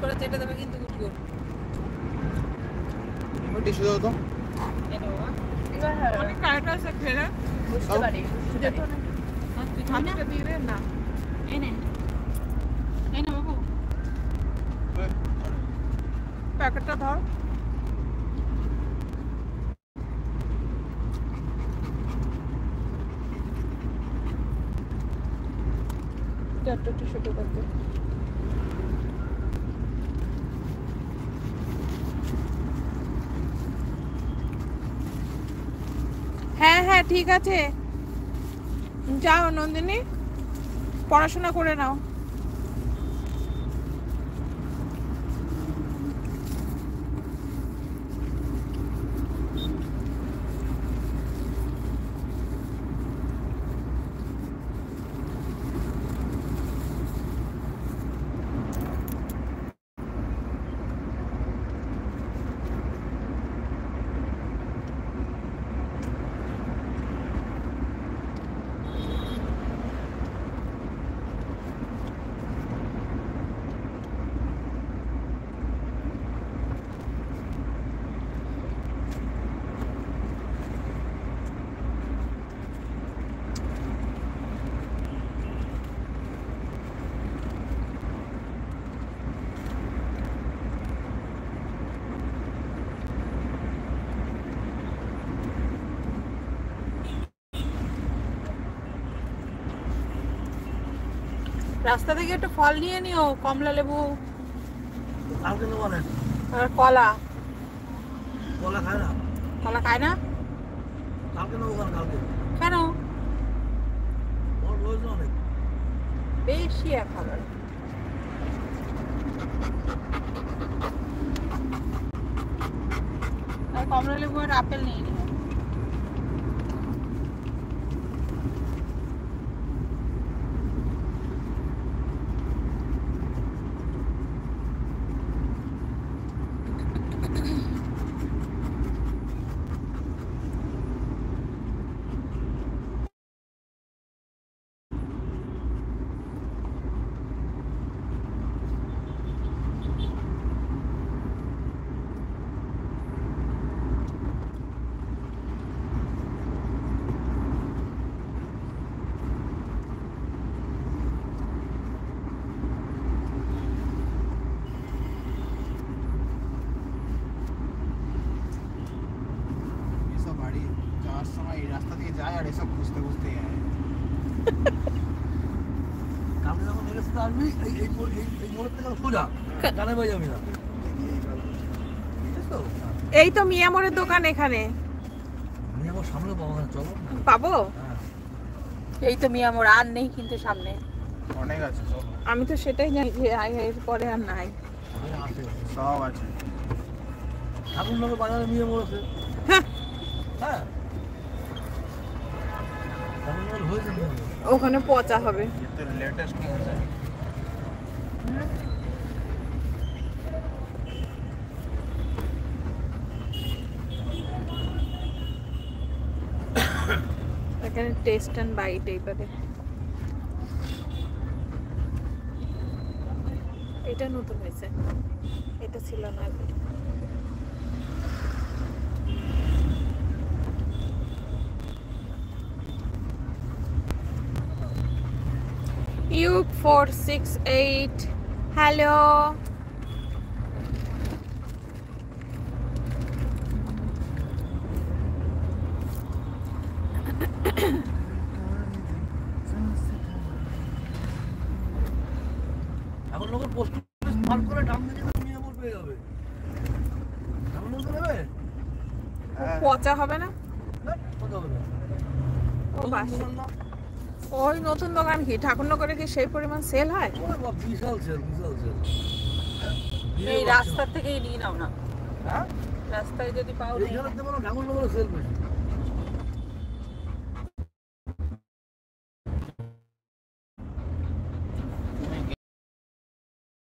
করে চেটে দেবে কিন্তু গুড় টিস্যু দাও তো অনেক কারেক্টার আছে খেলে বুঝতে পারি হাতে দিয়ে দে না এনে বাবু প্যাকেটটা ধর একটা টিস্যু পেপার দে হ্যাঁ হ্যাঁ ঠিক আছে যাও নন্দিনী পড়াশোনা করে নাও রাস্তা থেকে একটু ফল নিয়ে নিও কমলা লেবু কালকে নেবো না আর কলা কলা খায় না কলা খায় না কালকে নেবো কালকে কেন ওর রোজ অনেক বেশি খাবার আর কমলা লেবু আর আপেল নিয়ে নিও রাস্তা দিয়ে যায় আর এসব খুঁজতে খুঁজতে কালকে যখন এসে আসবি এই মোড়ের থেকে সোজা জানে পাই যাবি না এই তো মিয়ামোরের দোকান এখানে মিয়ামোর সামনে পাবো না চলো পাবো এই তো মিয়ামোর আর নেই কিন্তু সামনে অনেক আছে চলো আমি তো সেটাই জানি যে এর পরে আর নাই আছে সব আছে ঠাকুরনগর বাজারে মিয়ামোর আছে হ্যাঁ ওখানে পচা হবে লেটেস্ট এখানে টেস্ট এন্ড বাইট এইবারে এটা নতুন হয়েছে এটা ছিল না আগে U468 hello এখন লোক পোস্ট মাল করে দাম দিলে তুমি এমন পেয়ে যাবে এমন লোক নেবে পচা হবে না কত হবে ও বাস ওই নতুন দোকান কি ঠাকুরনগরে কি সেই পরিমাণ সেল হয় বিশাল সেল এই রাস্তা থেকেই নিয়ে নাও না হ্যাঁ রাস্তায় যদি পাও এইখানে তো ঠাকুরনগরে সেল বেশি